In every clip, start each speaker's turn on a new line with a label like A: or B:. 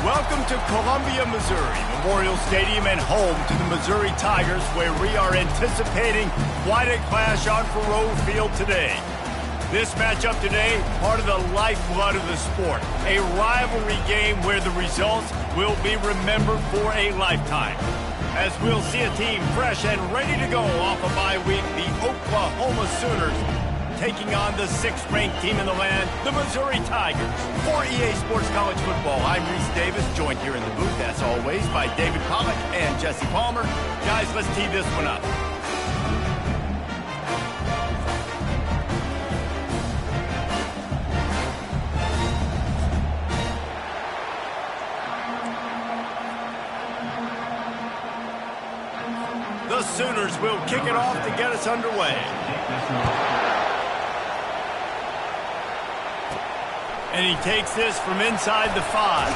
A: Welcome to Columbia, Missouri, Memorial Stadium and home to the Missouri Tigers, where we are anticipating quite a clash on Faroe Field today. This matchup today, part of the lifeblood of the sport, a rivalry game where the results will be remembered for a lifetime. As we'll see a team fresh and ready to go off a bye week, the Oklahoma Sooners taking on the 6th-ranked team in the land, the Missouri Tigers. For EA Sports College Football, I'm Reese Davis, joined here in the booth, as always, by David Pollack and Jesse Palmer. Guys, let's tee this one up. The Sooners will kick it off to get us underway. And he takes this from inside the 5.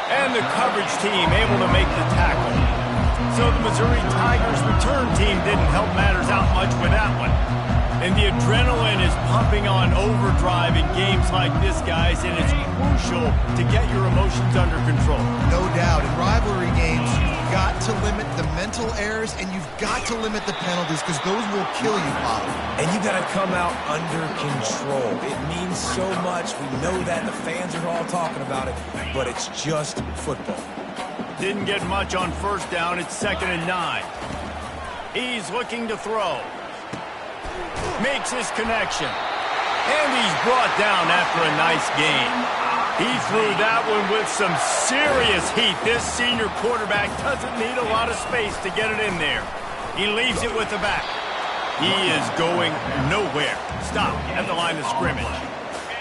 A: And the coverage team able to make the tackle. So the Missouri Tigers return team didn't help matters out much with that one. And the adrenaline is pumping on overdrive in games like this, guys, and it's crucial to get your emotions under control.
B: No doubt. In rivalry games, you've got to limit the mental errors, and you've got to limit the penalties, because those will kill you, Bob.
C: And you got to come out under control. It means so much. We know that. The fans are all talking about it, but it's just football.
A: Didn't get much on first down. It's 2nd and 9. He's looking to throw. Makes his connection. And he's brought down after a nice gain. He threw that one with some serious heat. This senior quarterback doesn't need a lot of space to get it in there. He leaves it with the back. He is going nowhere. Stop at the line of scrimmage.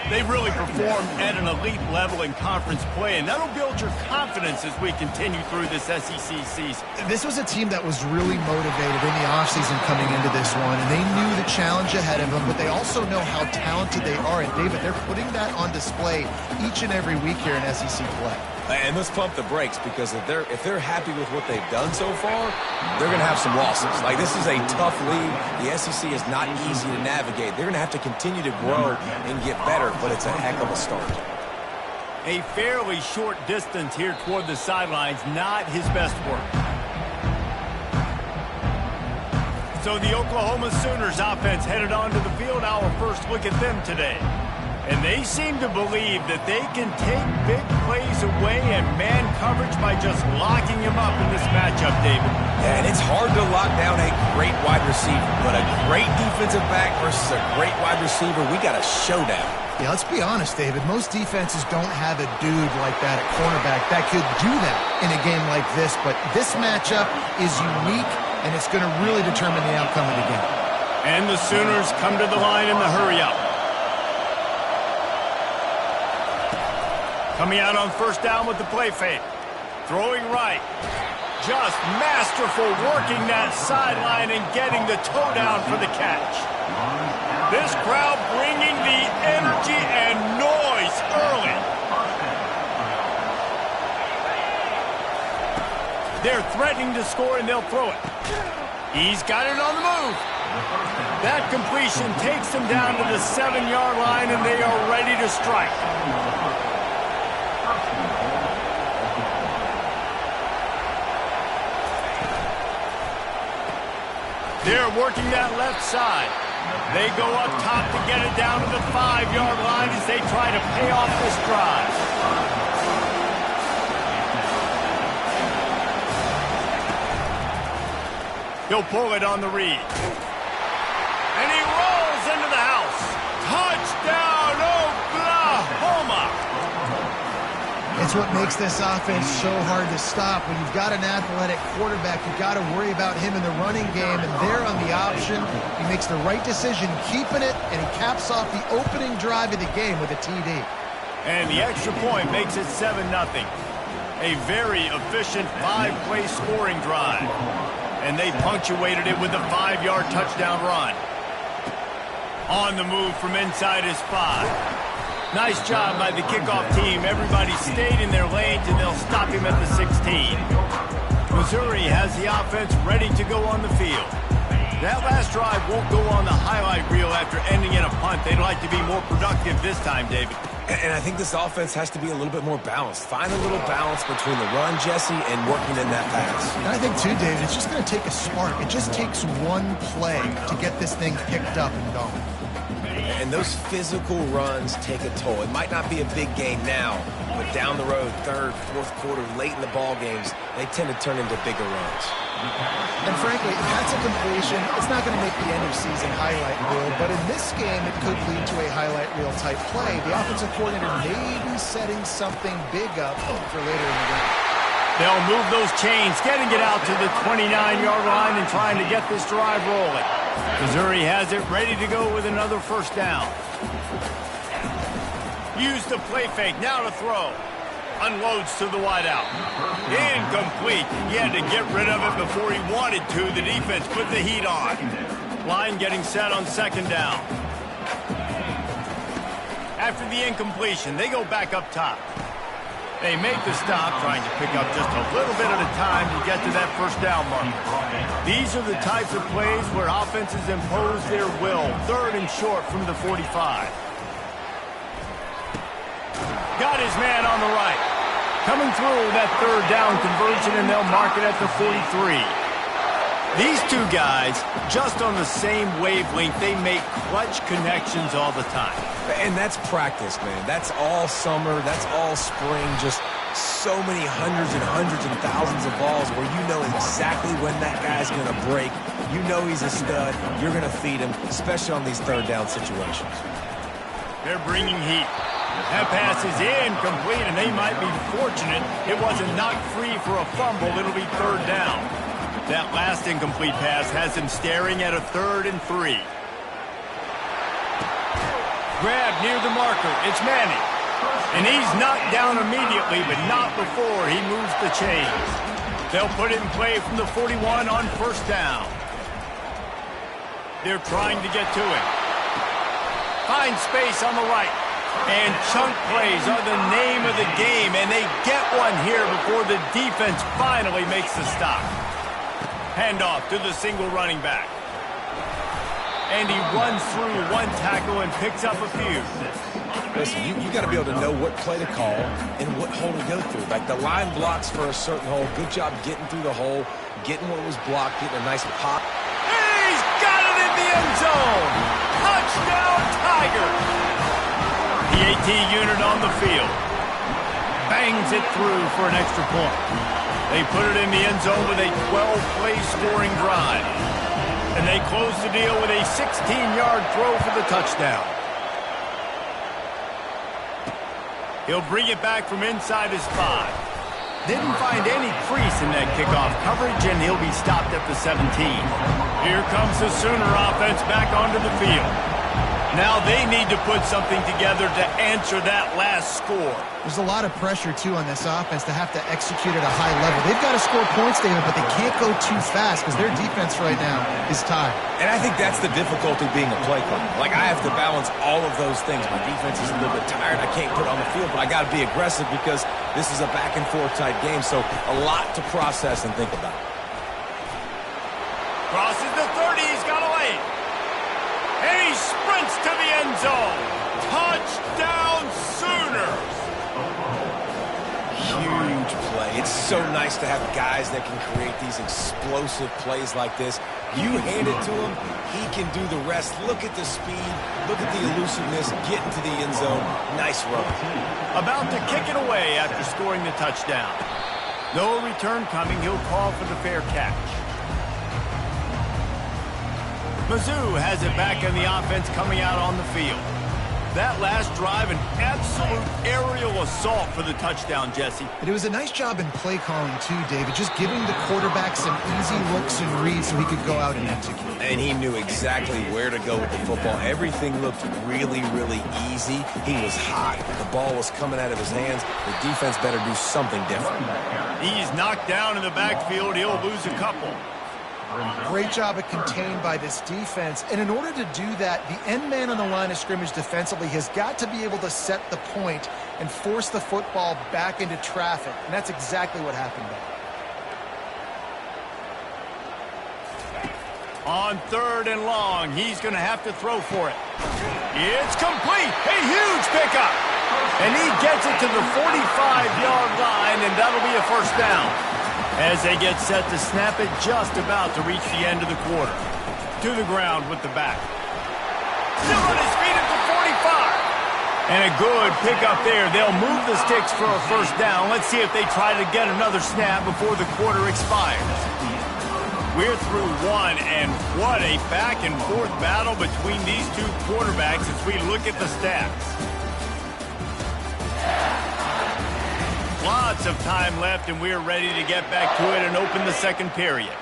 A: They really performed at an elite level in conference play, and that'll build your confidence as we continue through this SEC season.
B: This was a team that was really motivated in the offseason coming into this one, and they knew the challenge ahead of them, but they also know how talented they are. And, David, they're putting that on display each and every week here in SEC play.
C: And let's pump the brakes, because if they're happy with what they've done so far, they're going to have some losses. Like, this is a tough league. The SEC is not easy to navigate. They're going to have to continue to grow and get better, but it's a heck of a start.
A: A fairly short distance here toward the sidelines, not his best work. So the Oklahoma Sooners offense headed onto the field. Our first look at them today. And they seem to believe that they can take big plays away and man coverage by just locking him up in this matchup, David.
C: Yeah, and it's hard to lock down a great wide receiver, but a great defensive back versus a great wide receiver, we got a showdown.
B: Yeah, let's be honest, David. Most defenses don't have a dude like that at cornerback that could do that in a game like this, but this matchup is unique, and it's going to really determine the outcome of the game.
A: And the Sooners come to the line in the hurry-up. Coming out on first down with the play fake. Throwing right. Just masterful working that sideline and getting the toe down for the catch. This crowd bringing the energy and noise early. They're threatening to score, and they'll throw it. He's got it on the move. That completion takes them down to the 7-yard line, and they are ready to strike. They're working that left side. They go up top to get it down to the 5-yard line as they try to pay off this drive. He'll pull it on the read. And he rolls into the house. Touchdown, Oklahoma!
B: It's what makes this offense so hard to stop. When you've got an athletic quarterback, you've got to worry about him in the running game, and there on the option, he makes the right decision keeping it, and he caps off the opening drive of the game with a TD.
A: And the extra point makes it 7-0. A very efficient 5-play scoring drive. And they punctuated it with a 5-yard touchdown run. On the move from inside his 5. Nice job by the kickoff team. Everybody stayed in their lanes, and they'll stop him at the 16. Missouri has the offense ready to go on the field. That last drive won't go on the highlight reel after ending in a punt. They'd like to be more productive this time, David.
C: And I think this offense has to be a little bit more balanced. Find a little balance between the run, Jesse, and working in that pass.
B: And I think, too, David, it's just going to take a spark. It just takes one play to get this thing picked up and going.
C: And those physical runs take a toll. It might not be a big game now, but down the road, third, fourth quarter, late in the ball games, they tend to turn into bigger runs.
B: And frankly, if that's a completion, it's not going to make the end of season highlight reel, but in this game, it could lead to a highlight reel type play. The offensive coordinator may be setting something big up for later in the game.
A: They'll move those chains, getting it out to the 29-yard line and trying to get this drive rolling. Missouri has it ready to go with another first down. Use the play fake, now to throw. Unloads to the wideout. Incomplete. He had to get rid of it before he wanted to. The defense put the heat on. Line getting set on second down. After the incompletion, they go back up top. They make the stop, trying to pick up just a little bit at a time to get to that first down marker. These are the types of plays where offenses impose their will. Third and short from the 45. Got his man on the right. Coming through that third down conversion, and they'll mark it at the 43. These two guys, just on the same wavelength, they make clutch connections all the time.
C: And that's practice, man. That's all summer. That's all spring. Just so many hundreds and thousands of balls where you know exactly when that guy's going to break. You know he's a stud. You're going to feed him, especially on these third down situations.
A: They're bringing heat. That pass is incomplete, and they might be fortunate it wasn't knocked free for a fumble. It'll be third down. That last incomplete pass has him staring at a 3rd and 3. Grab near the marker. It's Manning. And he's knocked down immediately, but not before he moves the chains. They'll put it in play from the 41 on first down. They're trying to get to it. Find space on the right. And chunk plays are the name of the game, and they get one here before the defense finally makes the stop. Handoff to the single running back. And he runs through one tackle and picks up a few.
C: Listen, you got to be able to know what play to call and what hole to go through. Like the line blocks for a certain hole. Good job getting through the hole, getting what was blocked, getting a nice pop.
A: He's got it in the end zone. Touchdown, Tigers. The AT unit on the field. Bangs it through for an extra point. They put it in the end zone with a 12-play scoring drive. And they close the deal with a 16-yard throw for the touchdown. He'll bring it back from inside his 5. Didn't find any crease in that kickoff coverage, and he'll be stopped at the 17. Here comes the Sooner offense back onto the field. Now they need to put something together to answer that last score.
B: There's a lot of pressure, too, on this offense to have to execute at a high level. They've got to score points, David, but they can't go too fast because their defense right now is tired.
C: And I think that's the difficulty being a play caller. Like, I have to balance all of those things. My defense is a little bit tired. I can't put it on the field, but I got to be aggressive because this is a back-and-forth type game, so a lot to process and think about.
A: Crosses the 30. He's got a lane. And he sprints to the end zone. Touchdown, Sooners.
C: Huge play. It's so nice to have guys that can create these explosive plays like this. You hand it to him, he can do the rest. Look at the speed. Look at the elusiveness. Get into the end zone. Nice run.
A: About to kick it away after scoring the touchdown. No return coming. He'll call for the fair catch. Mizzou has it back in the offense coming out on the field. That last drive, an absolute aerial assault for the touchdown, Jesse.
B: But it was a nice job in play calling, too, David, just giving the quarterback some easy looks and reads so he could go out and execute.
C: And he knew exactly where to go with the football. Everything looked really, really easy. He was hot. The ball was coming out of his hands. The defense better do something different.
A: He's knocked down in the backfield. He'll lose a couple.
B: Great job at contained by this defense. And in order to do that, the end man on the line of scrimmage defensively has got to be able to set the point and force the football back into traffic. And that's exactly what happened there.
A: On 3rd and long, he's going to have to throw for it. It's complete. A huge pickup. And he gets it to the 45-yard line, and that'll be a first down. As they get set to snap it, just about to reach the end of the quarter. To the ground with the back. Still on his feet at the 45. And a good pickup there. They'll move the sticks for a first down. Let's see if they try to get another snap before the quarter expires. We're through one, and what a back-and-forth battle between these two quarterbacks as we look at the stats. Lots of time left, and we're ready to get back to it and open the second period.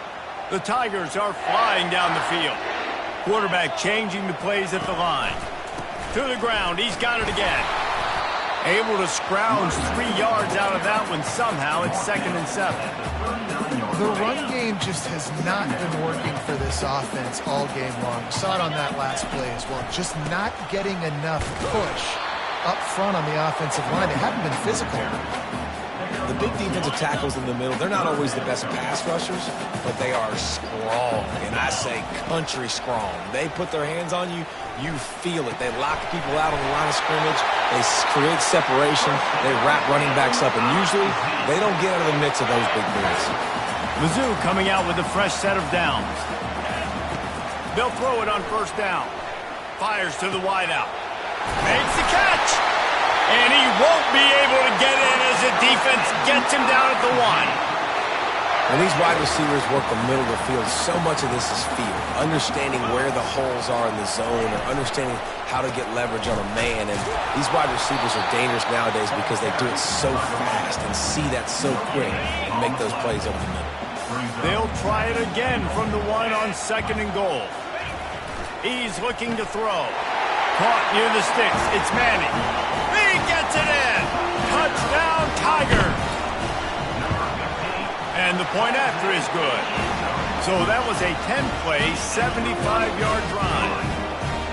A: The Tigers are flying down the field. Quarterback changing the plays at the line. To the ground, he's got it again. Able to scrounge 3 yards out of that one somehow. It's 2nd and 7.
B: The run game just has not been working for this offense all game long. We saw it on that last play as well. Just not getting enough push up front on the offensive line. They haven't been physical.
C: The big defensive tackles in the middle, they're not always the best pass rushers, but they are strong, and I say country strong. They put their hands on you, you feel it. They lock people out on the line of scrimmage. They create separation. They wrap running backs up, and usually they don't get out of the mix of those big boys.
A: Mizzou coming out with a fresh set of downs. They'll throw it on first down. Fires to the wideout. Makes the catch. And he won't be able to get in as the defense gets him down at the 1.
C: When these wide receivers work the middle of the field, so much of this is feel. Understanding where the holes are in the zone or understanding how to get leverage on a man. And these wide receivers are dangerous nowadays because they do it so fast and see that so quick and make those plays over the middle.
A: They'll try it again from the 1 on 2nd and goal. He's looking to throw. Caught near the sticks. It's Manning. He gets it in. Touchdown, Tigers. And the point after is good. So that was a 10-play, 75-yard drive.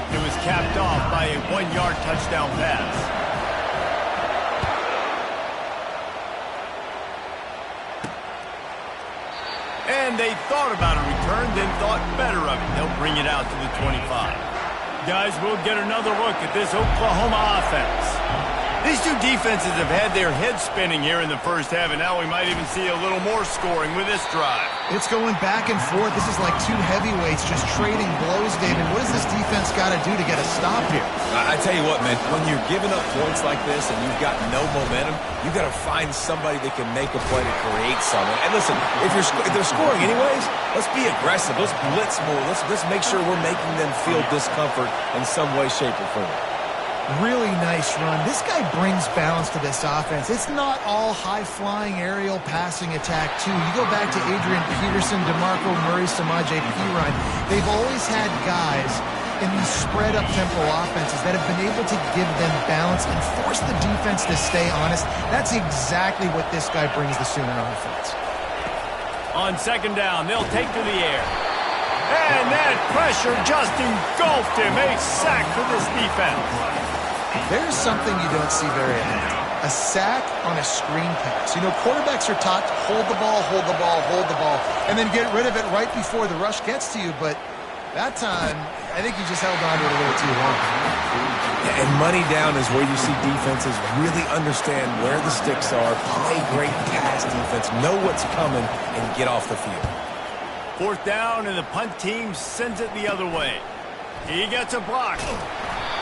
A: It was capped off by a 1-yard touchdown pass. And they thought about a return, then thought better of it. They'll bring it out to the 25. Guys, we'll get another look at this Oklahoma offense. These two defenses have had their heads spinning here in the first half, and now we might even see a little more scoring with this drive.
B: It's going back and forth. This is like two heavyweights just trading blows, David. What does this defense got to do to get a stop here?
C: I tell you what, man, when you're giving up points like this and you've got no momentum, you've got to find somebody that can make a play to create something. And listen, if they're scoring anyways, let's be aggressive. Let's blitz more. Let's make sure we're making them feel discomfort in some way, shape, or form.
B: Really nice run. This guy brings balance to this offense. It's not all high-flying aerial passing attack, too. You go back to Adrian Peterson, DeMarco Murray, Samaje Perine. They've always had guys in these spread-up tempo offenses that have been able to give them balance and force the defense to stay honest. That's exactly what this guy brings the Sooner offense.
A: On 2nd down, they'll take to the air. And that pressure just engulfed him. A sack for this defense.
B: There's something you don't see very often. A sack on a screen pass. You know, quarterbacks are taught to hold the ball, hold the ball, hold the ball, and then get rid of it right before the rush gets to you. But that time, I think he just held on to it a little too long.
C: And money down is where you see defenses really understand where the sticks are, play great pass defense, know what's coming, and get off the field.
A: 4th down, and the punt team sends it the other way. He gets a block.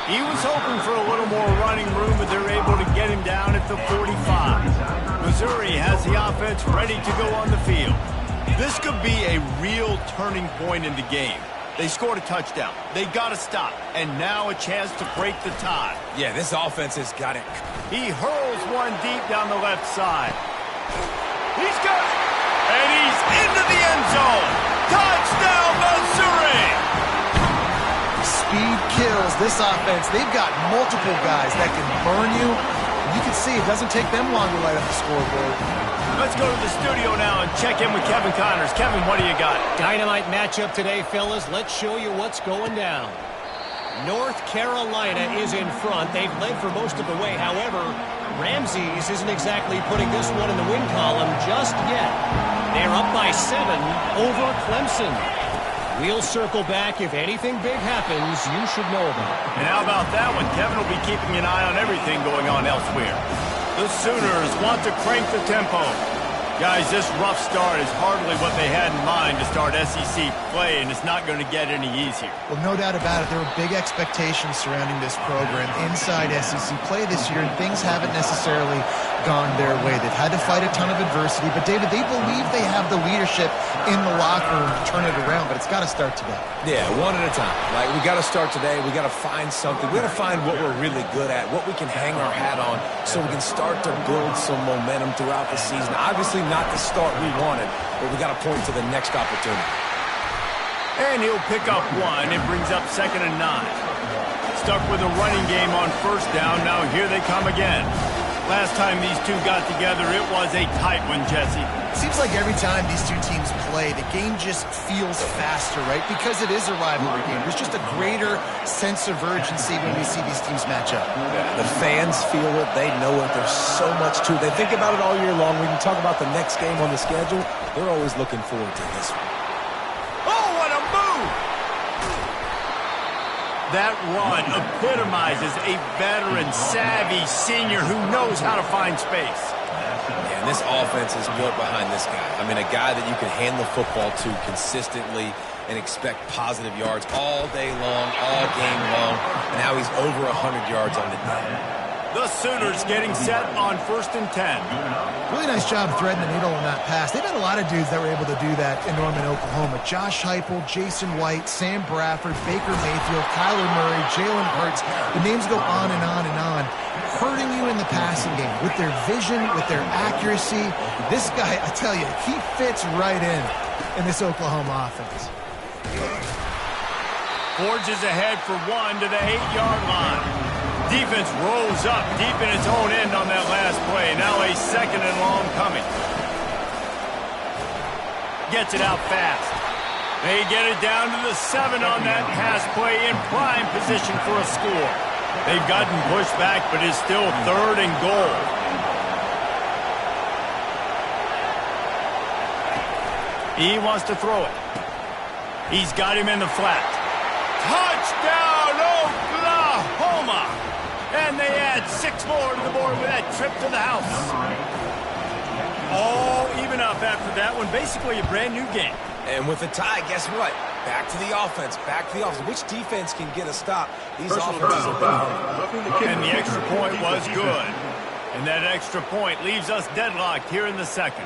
A: He was hoping for a little more running room, but they're able to get him down at the 45. Missouri has the offense ready to go on the field. This could be a real turning point in the game. They scored a touchdown. They got to stop. And now a chance to break the tie.
C: Yeah, this offense has got it.
A: He hurls one deep down the left side. He's got it. And he's into the end zone. Touchdown, Missouri!
B: Speed kills. This offense, they've got multiple guys that can burn you. You can see it doesn't take them long to light up the scoreboard.
A: Let's go to the studio now and check in with Kevin Connors. Kevin, what do you got?
D: Dynamite matchup today, fellas. Let's show you what's going down. North Carolina is in front. They've led for most of the way. However, Ramses isn't exactly putting this one in the win column just yet. They're up by 7 over Clemson. We'll circle back. If anything big happens, you should know about it.
A: And how about that one? Kevin will be keeping an eye on everything going on elsewhere. The Sooners want to crank the tempo. Guys, this rough start is hardly what they had in mind to start SEC play, and it's not going to get any easier.
B: Well, no doubt about it. There were big expectations surrounding this program inside SEC play this year, and things haven't necessarily gone their way. They've had to fight a ton of adversity, but, David, they believe they have the leadership in the locker room to turn it around, but it's got to start today.
C: Yeah, one at a time. Like, we got to start today. We got to find something. We got to find what we're really good at, what we can hang our hat on, so we can start to build some momentum throughout the season. Obviously, not the start we wanted, but we got to point to the next opportunity.
A: And he'll pick up one. It brings up 2nd and 9. Stuck with a running game on 1st down. Now here they come again. Last time these two got together, it was a tight one, Jesse.
B: Seems like every time these two teams play, the game just feels faster, right? Because it is a rivalry game. There's just a greater sense of urgency when we see these teams match up.
C: The fans feel it. They know it. There's so much to it. They think about it all year long. We can talk about the next game on the schedule. They're always looking forward to this one.
A: Oh, what a move! That run epitomizes a veteran, savvy senior who knows how to find space.
C: And this offense is built behind this guy. I mean, a guy that you can hand the football to consistently and expect positive yards all day long, all game long. And now he's over 100 yards on the day.
A: The Sooners getting set on 1st and 10.
B: Really nice job threading the needle on that pass. They've had a lot of dudes that were able to do that in Norman, Oklahoma. Josh Heupel, Jason White, Sam Bradford, Baker Mayfield, Kyler Murray, Jalen Hurts. The names go on and on and on. Hurting you in the passing game with their vision, with their accuracy. This guy, I tell you, he fits right in this Oklahoma offense.
A: Forges ahead for one to the 8-yard line. Defense rolls up deep in its own end on that last play. Now a 2nd and long coming. Gets it out fast. They get it down to the 7 on that pass play in prime position for a score. They've gotten pushed back, but it's still 3rd and goal. He wants to throw it. He's got him in the flat. Touchdown, Oklahoma! And they add 6 more to the board with that trip to the house. All even up after that one. Basically a brand new game.
C: And with a tie, guess what? Back to the offense. Back to the offense. Which defense can get a stop? These offenses have been hard.
A: And the extra point was good. And that extra point leaves us deadlocked here in the 2nd.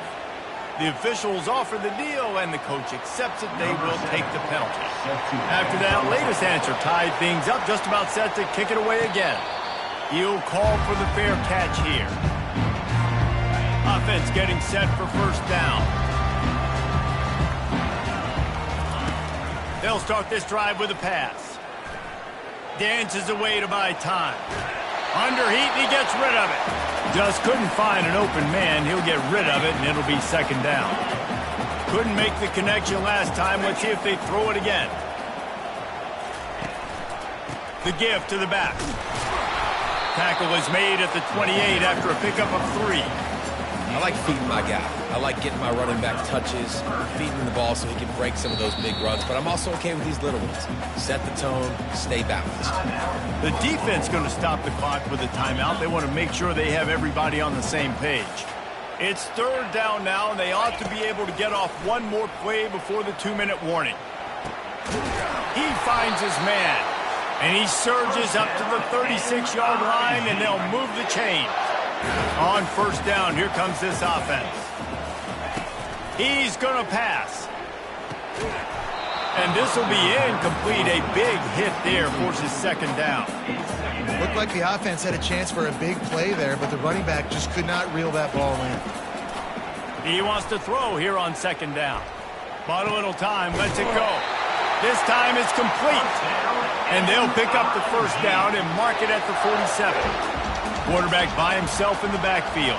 A: The officials offer the deal, and the coach accepts it. They will take the penalty. After that latest answer tied things up, just about set to kick it away again. He'll call for the fair catch here. Offense getting set for 1st down. They'll start this drive with a pass. Dances away to buy time. Under heat, and he gets rid of it. Just couldn't find an open man. He'll get rid of it, and it'll be 2nd down. Couldn't make the connection last time. Let's see if they throw it again. The give to the back. Tackle is made at the 28 after a pickup of 3.
C: I like feeding my guy. I like getting my running back touches, feeding the ball so he can break some of those big runs. But I'm also okay with these little ones. Set the tone, stay balanced.
A: The defense going to stop the clock with a timeout. They want to make sure they have everybody on the same page. It's 3rd down now, and they ought to be able to get off one more play before the 2-minute warning. He finds his man, and he surges up to the 36-yard line, and they'll move the chain. On 1st down, here comes this offense. He's going to pass. And this will be incomplete. A big hit there forces 2nd down.
B: Looked like the offense had a chance for a big play there, but the running back just could not reel that ball in.
A: He wants to throw here on 2nd down. Bought a little time, lets it go. This time it's complete. And they'll pick up the 1st down and mark it at the 47. Quarterback by himself in the backfield.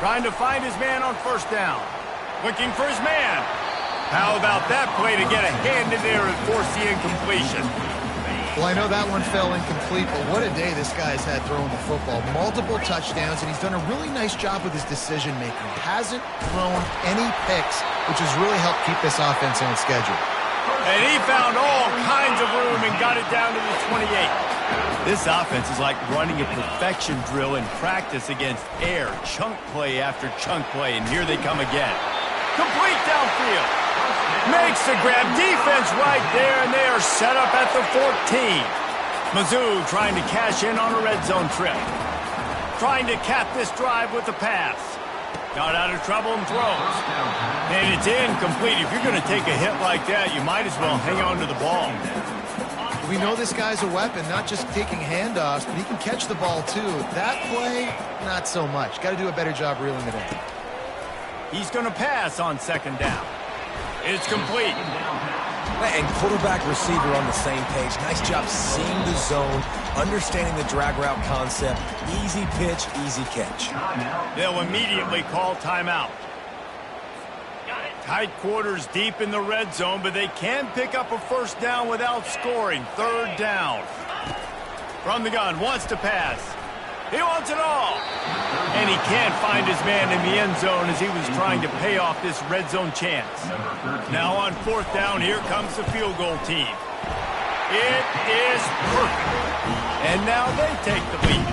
A: Trying to find his man on 1st down. Looking for his man. How about that play to get a hand in there and force the incompletion?
B: Well, I know that one fell incomplete, but what a day this guy's had throwing the football. Multiple touchdowns, and he's done a really nice job with his decision-making. Hasn't thrown any picks, which has really helped keep this offense on schedule.
A: And he found all kinds of room and got it down to the 28. This offense is like running a perfection drill in practice against air. Chunk play after chunk play, and here they come again. Complete downfield. Makes the grab. Defense right there, and they are set up at the 14. Mizzou trying to cash in on a red zone trip. Trying to cap this drive with a pass. Got out of trouble and throws. And it's incomplete. If you're going to take a hit like that, you might as well hang on to the ball.
B: We know this guy's a weapon, not just taking handoffs, but he can catch the ball too. That play, not so much. Got to do a better job reeling it in.
A: He's going to pass on second down. It's complete.
C: And quarterback receiver on the same page. Nice job seeing the zone, understanding the drag route concept. Easy pitch, easy catch.
A: They'll immediately call timeout. Tight quarters deep in the red zone, but they can pick up a first down without scoring. Third down. From the gun, wants to pass. He wants it all. And he can't find his man in the end zone as he was trying to pay off this red zone chance. Now on fourth down, here comes the field goal team. It is perfect. And now they take the lead.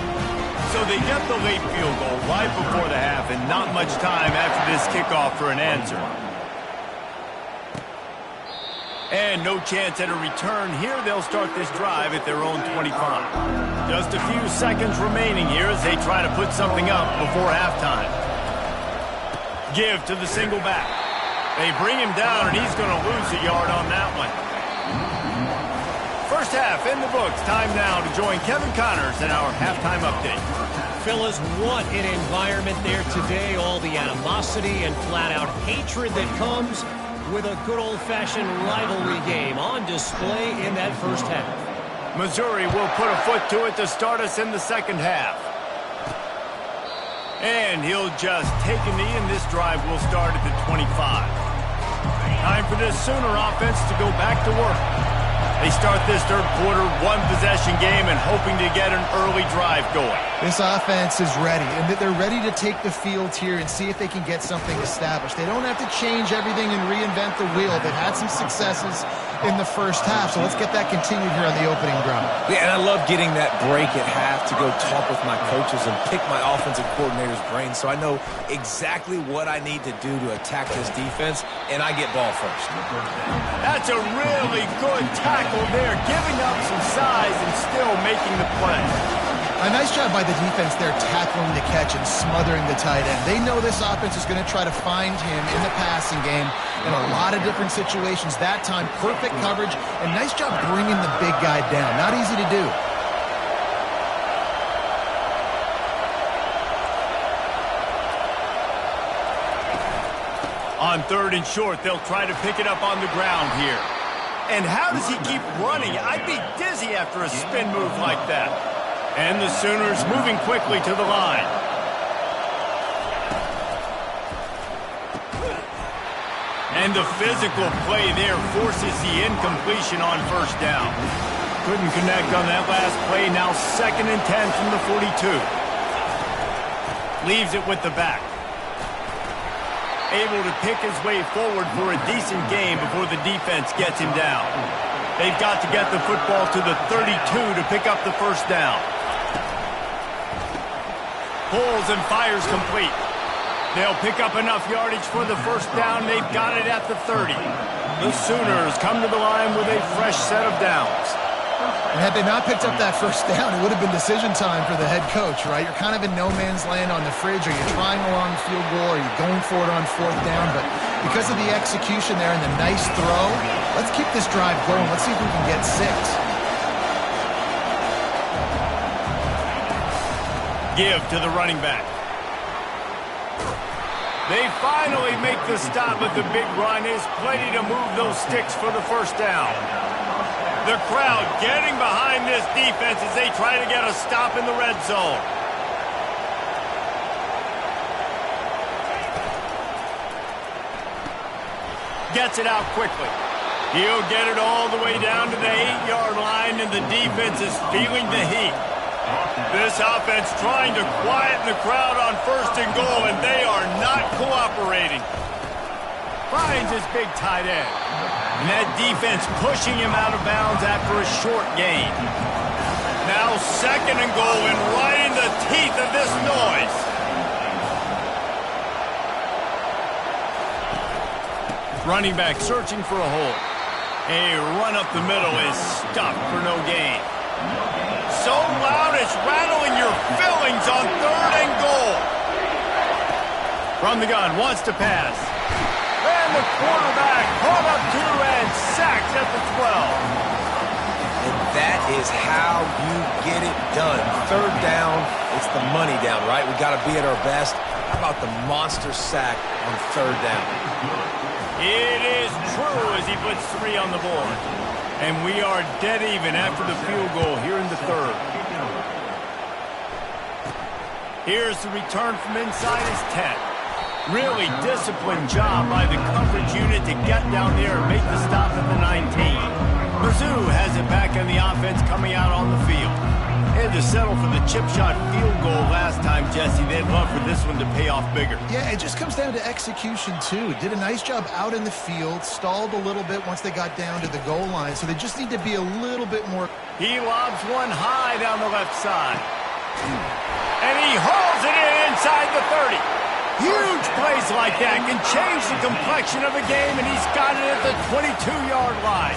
A: So they get the late field goal right before the half and not much time after this kickoff for an answer. And no chance at a return here. They'll start this drive at their own 25. Just a few seconds remaining here as they try to put something up before halftime. Give to the single back. They bring him down, and he's going to lose a yard on that one. First half in the books. Time now to join Kevin Connors in our halftime update.
D: Fellas, what an environment there today. All the animosity and flat-out hatred that comes with a good old-fashioned rivalry game on display in that first half.
A: Missouri will put a foot to it to start us in the second half. And he'll just take a knee, and this drive will start at the 25. Time for this Sooner offense to go back to work. They start this third quarter, one-possession game, and hoping to get an early drive going.
B: This offense is ready, and they're ready to take the field here and see if they can get something established. They don't have to change everything and reinvent the wheel. They've had some successes in the first half, so let's get that continued here on the opening drive.
C: Yeah, and I love getting that break at half to go talk with my coaches and pick my offensive coordinator's brain so I know exactly what I need to do to attack this defense, and I get ball first.
A: That's a really good tackle there, giving up some size and still making the play.
B: A nice job by the defense there tackling the catch and smothering the tight end. They know this offense is going to try to find him in the passing game in a lot of different situations. That time, perfect coverage, and nice job bringing the big guy down. Not easy to do.
A: On third and short, they'll try to pick it up on the ground here. And how does he keep running? I'd be dizzy after a spin move like that. And the Sooners moving quickly to the line. And the physical play there forces the incompletion on first down. Couldn't connect on that last play. Now 2nd and 10 from the 42. Leaves it with the back. Able to pick his way forward for a decent game before the defense gets him down. They've got to get the football to the 32 to pick up the first down. Pulls and fires complete. They'll pick up enough yardage for the first down. They've got it at the 30. The Sooners come to the line with a fresh set of downs.
B: And had they not picked up that first down, it would have been decision time for the head coach, right? You're kind of in no man's land on the fridge. Are you trying a long field goal? Are you going for it on fourth down? But because of the execution there and the nice throw, let's keep this drive going. Let's see if we can get 6.
A: Give to the running back. They finally make the stop, but the big run is plenty to move those sticks for the first down. The crowd getting behind this defense as they try to get a stop in the red zone. Gets it out quickly. He'll get it all the way down to the 8-yard line, and the defense is feeling the heat. This offense trying to quieten the crowd on 1st and goal, and they are not cooperating. Finds his big tight end. And that defense pushing him out of bounds after a short gain. Now 2nd and goal, and right in the teeth of this noise. Running back searching for a hole. A run up the middle is stuffed for no gain. So loud it's rattling your fillings on 3rd and goal. From the gun, wants to pass. And the quarterback caught up to and sacked at the 12.
C: And that is how you get it done. 3rd down, it's the money down, right? We got to be at our best. How about the monster sack on 3rd down?
A: It is true as he puts 3 on the board. And we are dead even after the field goal here in the 3rd. Here's the return from inside his 10. Really disciplined job by the coverage unit to get down there and make the stop at the 19. Mizzou has it back on the offense coming out on the field. Had to settle for the chip shot field goal last time, Jesse. They'd love for this one to pay off bigger.
B: Yeah, it just comes down to execution, too. Did a nice job out in the field, stalled a little bit once they got down to the goal line, so they just need to be a little bit more.
A: He lobs one high down the left side. And he hauls it in inside the 30. Huge plays like that can change the complexion of a game, and he's got it at the 22-yard line.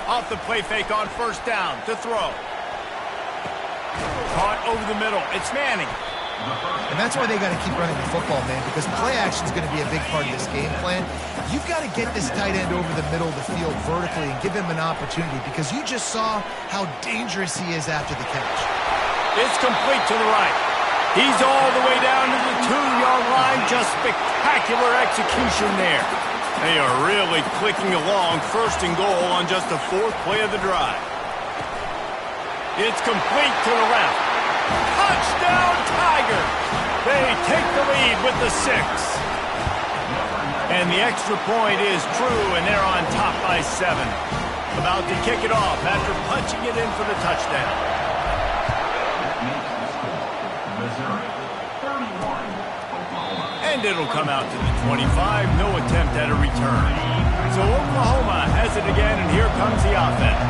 A: Off the play fake on 1st down to throw. Caught over the middle. It's Manning.
B: And that's why they got to keep running the football, man, because play action is going to be a big part of this game plan. You've got to get this tight end over the middle of the field vertically and give him an opportunity, because you just saw how dangerous he is after the catch.
A: It's complete to the right. He's all the way down to the 2-yard line. Just spectacular execution there. They are really clicking along 1st and goal on just the 4th play of the drive. It's complete to the left. Touchdown, Tigers! They take the lead with the 6. And the extra point is true, and they're on top by 7. About to kick it off after punching it in for the touchdown. And it'll come out to the 25. No attempt at a return. So Oklahoma has it again, and here comes the offense.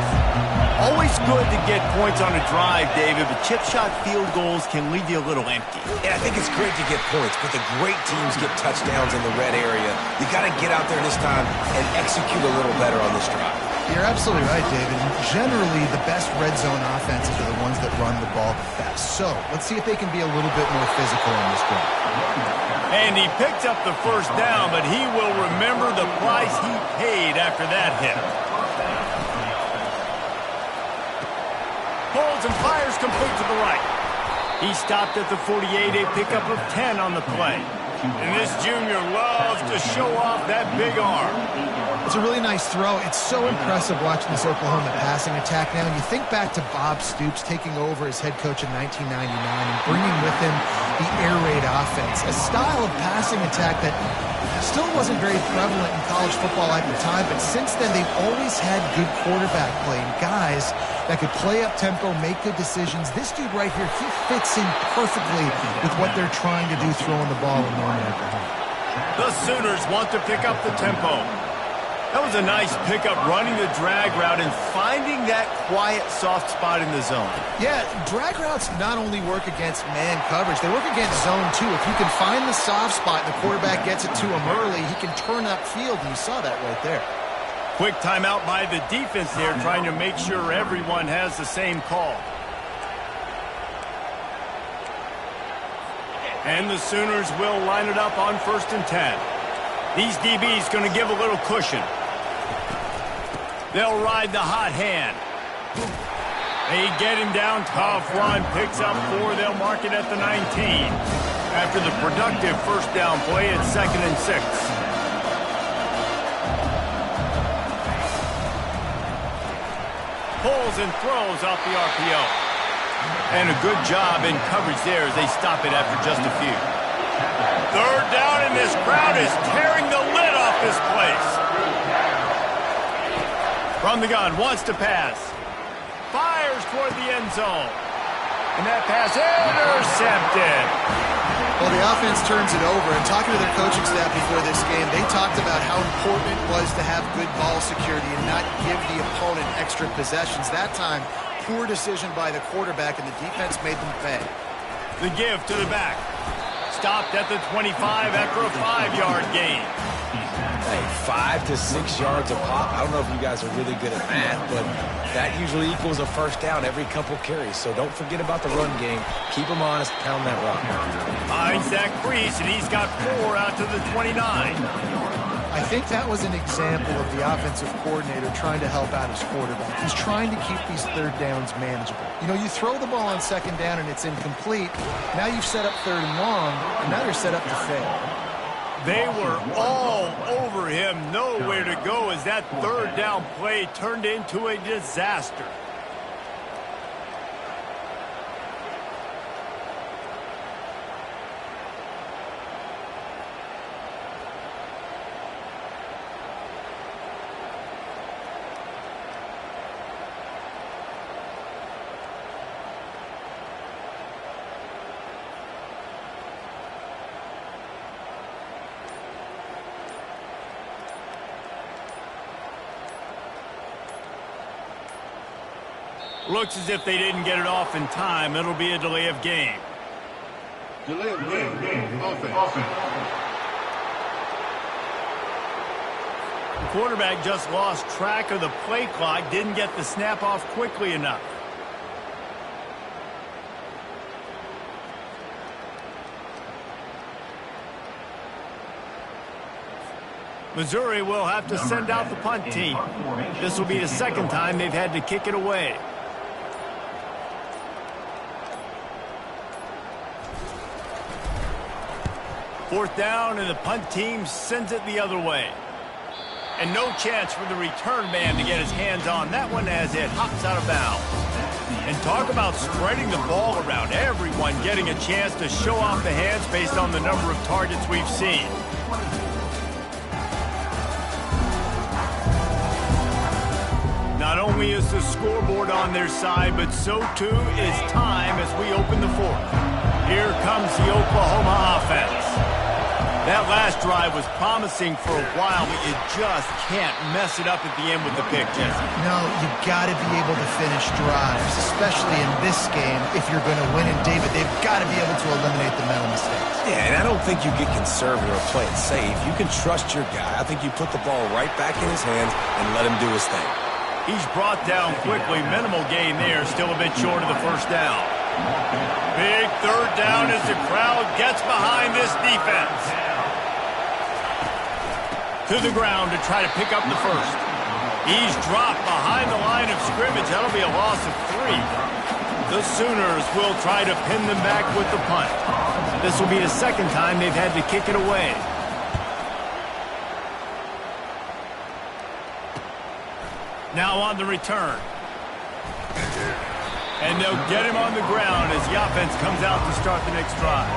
A: Always good to get points on a drive, David, but chip shot field goals can leave you a little empty.
C: Yeah, I think it's great to get points, but the great teams get touchdowns in the red area. You got to get out there this time and execute a little better on this drive.
B: You're absolutely right, David. Generally, the best red zone offenses are the ones that run the ball best. So let's see if they can be a little bit more physical in this drive.
A: And he picked up the 1st down, but he will remember the price he paid after that hit. Pulls and fires complete to the right. He stopped at the 48, a pickup of 10 on the play. And this junior loves to show off that big arm.
B: It's a really nice throw. It's so impressive watching this Oklahoma passing attack now. And you think back to Bob Stoops taking over as head coach in 1999 and bringing with him the air raid offense, a style of passing attack that still wasn't very prevalent in college football at the time, but since then they've always had good quarterback play and guys that could play up tempo, make good decisions. This dude right here, he fits in perfectly with what they're trying to do throwing the ball in Norman, Oklahoma.
A: The Sooners want to pick up the tempo. That was a nice pickup, running the drag route and finding that quiet, soft spot in the zone.
B: Yeah, drag routes not only work against man coverage, they work against zone too. If you can find the soft spot and the quarterback gets it to him early, he can turn upfield, and you saw that right there.
A: Quick timeout by the defense there, trying to make sure everyone has the same call. And the Sooners will line it up on 1st and 10. These DBs going to give a little cushion. They'll ride the hot hand. They get him down, tough run, picks up 4. They'll mark it at the 19. After the productive 1st down play, it's 2nd and 6. Pulls and throws off the RPO. And a good job in coverage there as they stop it after just a few. 3rd down, and this crowd is tearing the lid off this place. From the gun, wants to pass. Fires toward the end zone. And that pass intercepted.
B: Well, the offense turns it over. And talking to their coaching staff before this game, they talked about how important it was to have good ball security and not give the opponent extra possessions. That time, poor decision by the quarterback, and the defense made them pay.
A: The give to the back. Stopped at the 25 after a 5-yard gain.
C: Hey, 5 to 6 yards a pop. I don't know if you guys are really good at math, but that usually equals a first down every couple carries. So don't forget about the run game. Keep them honest, pound that rock.
A: Finds that crease, and he's got 4 out to the 29.
B: I think that was an example of the offensive coordinator trying to help out his quarterback. He's trying to keep these third downs manageable. You know, you throw the ball on second down and it's incomplete. Now you've set up third and long, and now you're set up to fail.
A: They were all over him, nowhere to go as that third down play turned into a disaster. Looks as if they didn't get it off in time. It'll be a delay of game.
E: Delay of game. Offense.
A: The quarterback just lost track of the play clock, didn't get the snap off quickly enough. Missouri will have to send out the punt team. This will be the second time they've had to kick it away. Fourth down, and the punt team sends it the other way. And no chance for the return man to get his hands on that one as it hops out of bounds. And talk about spreading the ball around. Everyone getting a chance to show off the hands based on the number of targets we've seen. Not only is the scoreboard on their side, but so too is time as we open the fourth. Here comes the Oklahoma offense. That last drive was promising for a while, but you just can't mess it up at the end with the pick, Jesse.
B: No, you've got to be able to finish drives, especially in this game. If you're going to win, and David, they've got to be able to eliminate the mental mistakes.
C: Yeah, and I don't think you get conservative or play it safe. You can trust your guy. I think you put the ball right back in his hands and let him do his thing.
A: He's brought down quickly. Minimal gain there, still a bit short of the first down. Big third down as the crowd gets behind this defense. To the ground to try to pick up the first. He's dropped behind the line of scrimmage. That'll be a loss of 3. The Sooners will try to pin them back with the punt. This will be the second time they've had to kick it away. Now on the return. And they'll get him on the ground as the offense comes out to start the next drive.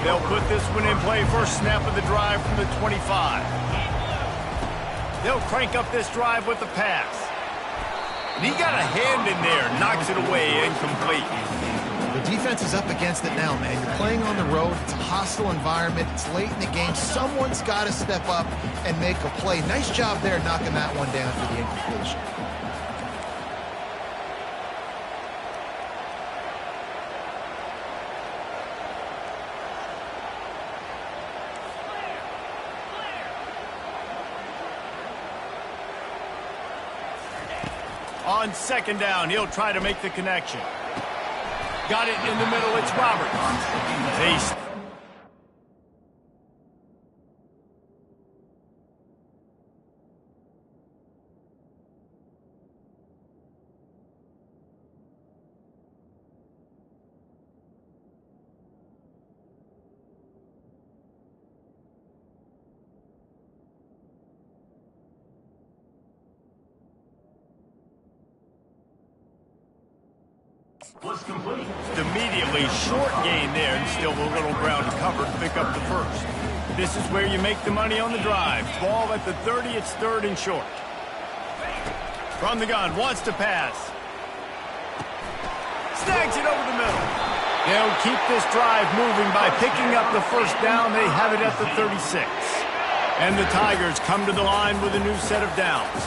A: They'll put this one in play. First snap of the drive from the 25. They'll crank up this drive with the pass. And he got a hand in there, knocks it away, incomplete.
B: The defense is up against it now, man. You're playing on the road. It's a hostile environment. It's late in the game. Someone's got to step up and make a play. Nice job there knocking that one down for the incompletion.
A: On second down, he'll try to make the connection. Got it in the middle. It's Roberts. They immediately short gain there, and still a little ground covered to pick up the first. This is where you make the money on the drive. Ball at the 30, it's third and short. From the gun, wants to pass. Snags it over the middle. They'll keep this drive moving by picking up the first down. They have it at the 36. And the Tigers come to the line with a new set of downs.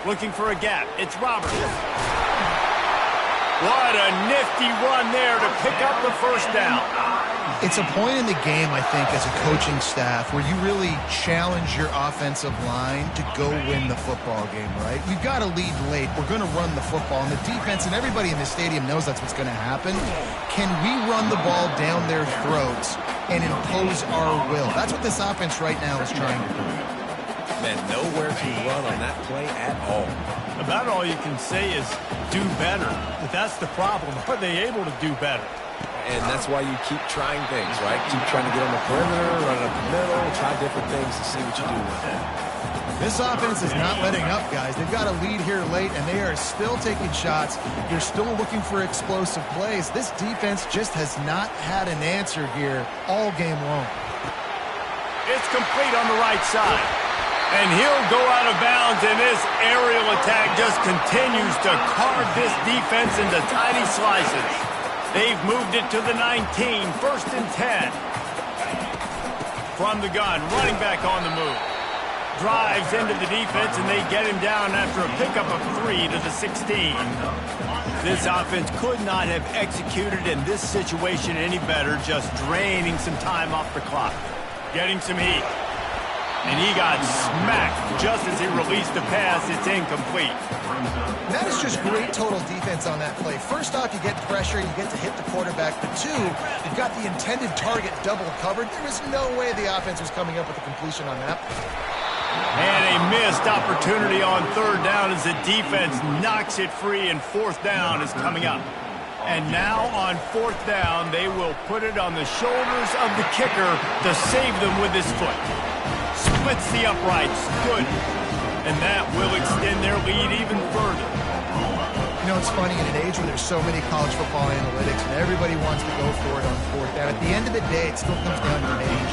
A: Looking for a gap. It's Roberts. What a nifty run there to pick up the first down.
B: It's a point in the game, I think, as a coaching staff where you really challenge your offensive line to go win the football game, right? You've got to lead late. We're going to run the football. And the defense and everybody in the stadium knows that's what's going to happen. Can we run the ball down their throats and impose our will? That's what this offense right now is trying to do.
C: Man, nowhere to run on that play at all.
A: About all you can say is do better. But that's the problem. Are they able to do better?
C: And that's why you keep trying things, right? Keep trying to get on the perimeter, run up the middle, try different things to see what you do with it.
B: This offense is not letting up, guys. They've got a lead here late, and they are still taking shots. They're still looking for explosive plays. This defense just has not had an answer here all game long.
A: It's complete on the right side. And he'll go out of bounds, and this aerial attack just continues to carve this defense into tiny slices. They've moved it to the 19, 1st and 10. From the gun, running back on the move. Drives into the defense, and they get him down after a pickup of 3 to the 16. This offense could not have executed in this situation any better, just draining some time off the clock. Getting some heat. And he got smacked just as he released the pass. It's incomplete.
B: That is just great total defense on that play. First off, you get pressure, you get to hit the quarterback. But two, you've got the intended target double covered. There was no way the offense was coming up with a completion on that.
A: And a missed opportunity on 3rd down as the defense knocks it free, and 4th down is coming up. And now on 4th down, they will put it on the shoulders of the kicker to save them with his foot. Splits the uprights. Good. And that will extend their lead even further.
B: You know, it's funny, in an age where there's so many college football analytics and everybody wants to go for it on 4th down, at the end of the day, it still comes down to an age.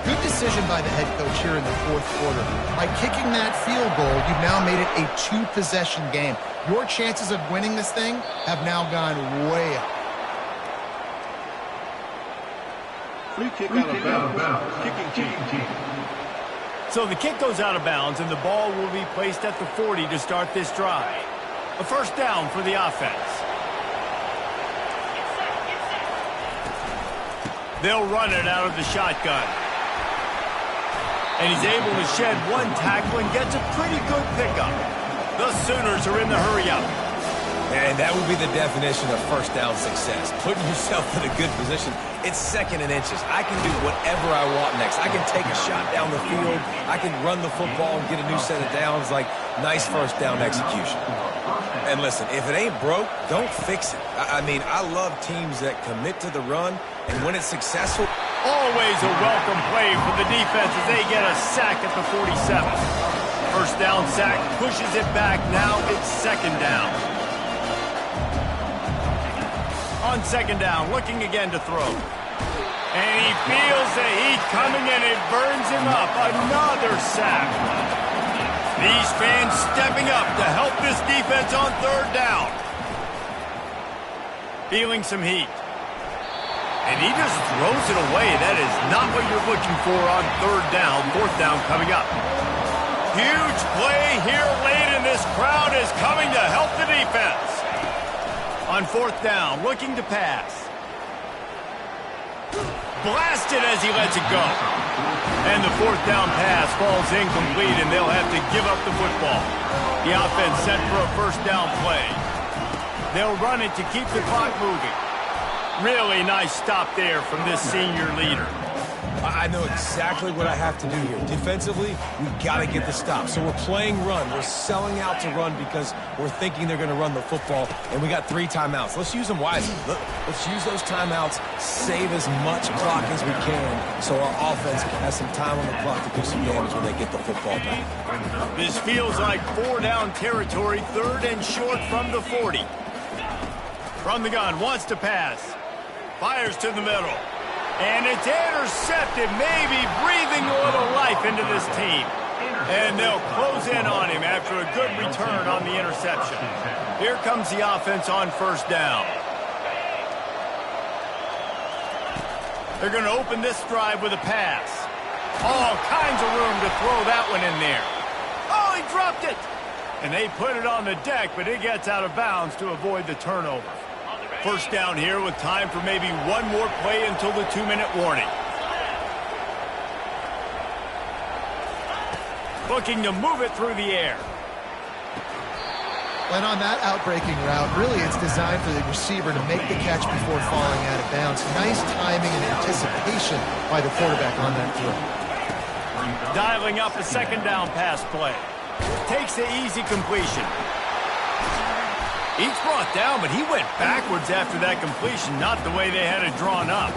B: Good decision by the head coach here in the 4th quarter. By kicking that field goal, you've now made it a 2-possession game. Your chances of winning this thing have now gone way up.
E: Free kick out of bounds. Kicking team.
A: So the kick goes out of bounds, and the ball will be placed at the 40 to start this drive. A 1st down for the offense. They'll run it out of the shotgun. And he's able to shed one tackle and gets a pretty good pickup. The Sooners are in the hurry-up.
C: And that would be the definition of 1st down success. Putting yourself in a good position. It's 2nd and inches. I can do whatever I want next. I can take a shot down the field. I can run the football and get a new set of downs. Like, nice 1st down execution. And listen, if it ain't broke, don't fix it. I mean, I love teams that commit to the run, and when it's successful.
A: Always a welcome play for the defense as they get a sack at the 47. 1st down sack, pushes it back. Now it's 2nd down. On 2nd down, looking again to throw. And he feels the heat coming, and it burns him up. Another sack. These fans stepping up to help this defense on 3rd down. Feeling some heat. And he just throws it away. That is not what you're looking for on 3rd down. 4th down coming up. Huge play here late, and this crowd is coming to help the defense. On 4th down, looking to pass. Blasted as he lets it go. And the 4th down pass falls incomplete, and they'll have to give up the football. The offense set for a 1st down play. They'll run it to keep the clock moving. Really nice stop there from this senior leader.
C: I know exactly what I have to do here. Defensively, we've got to get the stop. So we're playing run. We're selling out to run because we're thinking they're going to run the football, and we got 3 timeouts. Let's use them wisely. Let's use those timeouts, save as much clock as we can so our offense has some time on the clock to do some damage when they get the football back.
A: This feels like 4-down territory, 3rd and short from the 40. From the gun, wants to pass. Fires to the middle. And it's intercepted, maybe breathing a little life into this team. And they'll close in on him after a good return on the interception. Here comes the offense on 1st down. They're going to open this drive with a pass. All kinds of room to throw that one in there. Oh, he dropped it! And they put it on the deck, but it gets out of bounds to avoid the turnover. 1st down here with time for maybe one more play until the 2-minute warning. Looking to move it through the air.
B: And on that outbreaking route, really it's designed for the receiver to make the catch before falling out of bounds. Nice timing and anticipation by the quarterback on that throw.
A: Dialing up a 2nd down pass play. Takes the easy completion. Each brought down, but he went backwards after that completion, not the way they had it drawn up.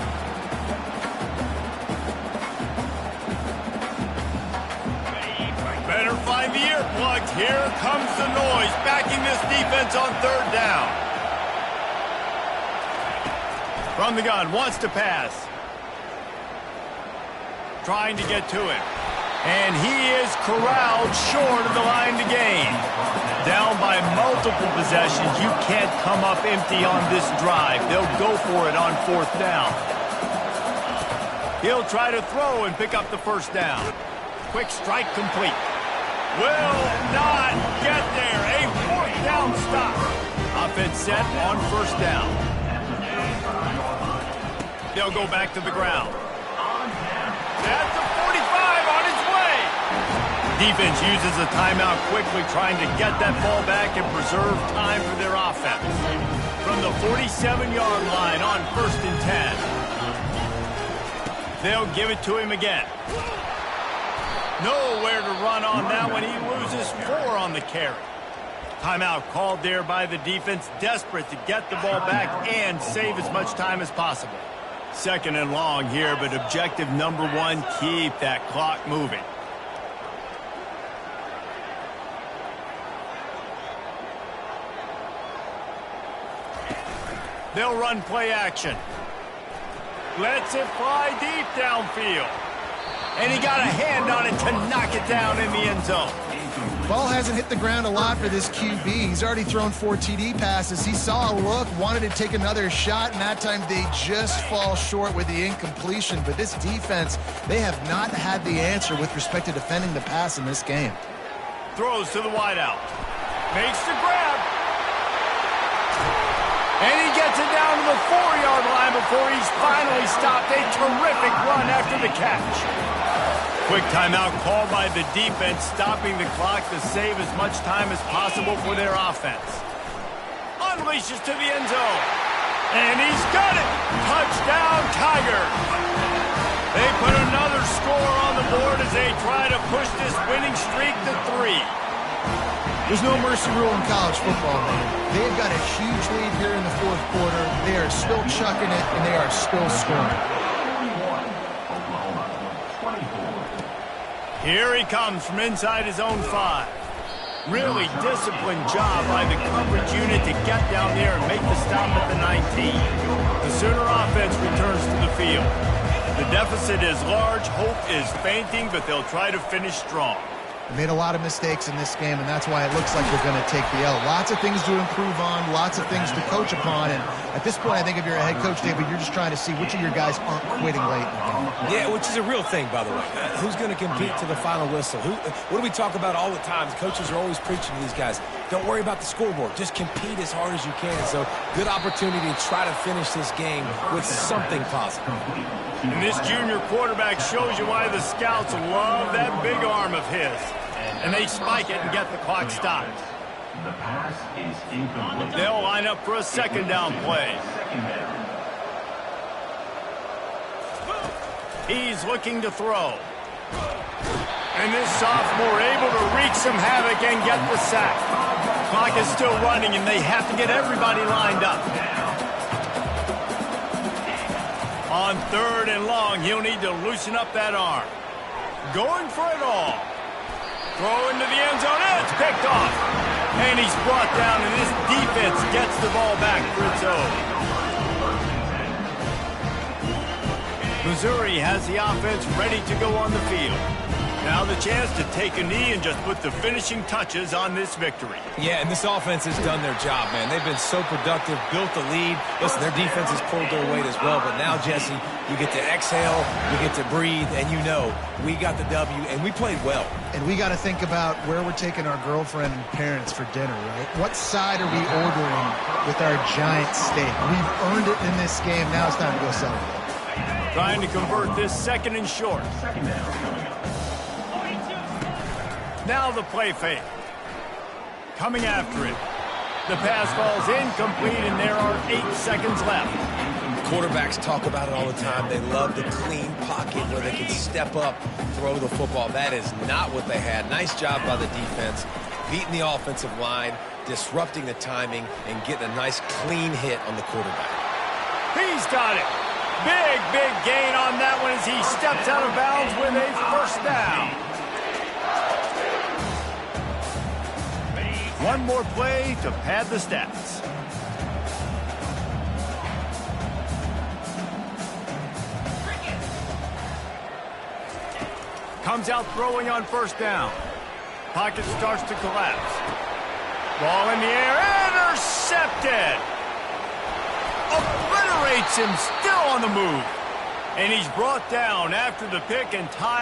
A: Better find the earplugs. Here comes the noise, backing this defense on 3rd down. From the gun, wants to pass. Trying to get to it. And he is corralled short of the line to gain. Down by multiple possessions, you can't come up empty on this drive. They'll go for it on 4th down. He'll try to throw and pick up the 1st down. Quick strike complete. Will not get there. A 4th down stop. Offense set on 1st down. They'll go back to the ground. That's the 45 on its way. Defense uses a timeout quickly, trying to get that ball back and preserve time for their offense. From the 47-yard line on 1st and 10. They'll give it to him again. Nowhere to run on that one. He loses 4 on the carry. Timeout called there by the defense, desperate to get the ball back and save as much time as possible. 2nd and long here, but objective number 1, keep that clock moving. They'll run play action. Lets it fly deep downfield. And he got a hand on it to knock it down in the end zone.
B: Ball hasn't hit the ground a lot for this QB. He's already thrown 4 TD passes. He saw a look, wanted to take another shot, and that time they just fall short with the incompletion. But this defense, they have not had the answer with respect to defending the pass in this game.
A: Throws to the wideout. Makes the grab. And he gets it down to the 4-yard line before he's finally stopped. A terrific run after the catch. Quick timeout called by the defense, stopping the clock to save as much time as possible for their offense. Unleashes to the end zone. And he's got it. Touchdown, Tigers. They put another score on the board as they try to push this winning streak to 3.
B: There's no mercy rule in college football, man. They've got a huge lead here in the 4th quarter. They are still chucking it, and they are still scoring.
A: Here he comes from inside his own 5. Really disciplined job by the coverage unit to get down there and make the stop at the 19. The Sooner offense returns to the field. The deficit is large, hope is fainting, but they'll try to finish strong.
B: They made a lot of mistakes in this game, and that's why it looks like they're going to take the L. Lots of things to improve on, lots of things to coach upon, and at this point, I think if you're a head coach, David, you're just trying to see which of your guys aren't quitting late in the game.
C: Yeah, which is a real thing, by the way. Who's going to compete to the final whistle? What do we talk about all the time? Coaches are always preaching to these guys. Don't worry about the scoreboard. Just compete as hard as you can. So, good opportunity to try to finish this game with something positive.
A: And this junior quarterback shows you why the scouts love that big arm of his. And they spike it and get the clock stopped.
F: The pass is incomplete.
A: They'll line up for a 2nd down play. He's looking to throw. And this sophomore able to wreak some havoc and get the sack. Clock is still running, and they have to get everybody lined up. On 3rd and long, he'll need to loosen up that arm. Going for it all. Throw into the end zone. It's picked off. And he's brought down, and this defense gets the ball back for its own. Missouri has the offense ready to go on the field. Now the chance to take a knee and just put the finishing touches on this victory.
C: Yeah, and this offense has done their job, man. They've been so productive, built the lead. Listen, their defense has pulled their weight as well. But now, Jesse, you get to exhale, you get to breathe, and you know we got the W, and we played well.
B: And we got to think about where we're taking our girlfriend and parents for dinner, right? What side are we ordering with our giant steak? We've earned it in this game. Now it's time to go celebrate.
A: Trying to convert this 2nd and short. Now the play fake. Coming after it. The pass falls incomplete, and there are 8 seconds left.
C: Quarterbacks talk about it all the time. They love the clean pocket where they can step up, throw the football. That is not what they had. Nice job by the defense, beating the offensive line, disrupting the timing, and getting a nice clean hit on the quarterback.
A: He's got it. Big gain on that one as he steps out of bounds with a 1st down. One more play to pad the stats. Comes out throwing on 1st down. Pocket starts to collapse. Ball in the air, intercepted. Obliterates him, still on the move. And he's brought down after the pick and tied.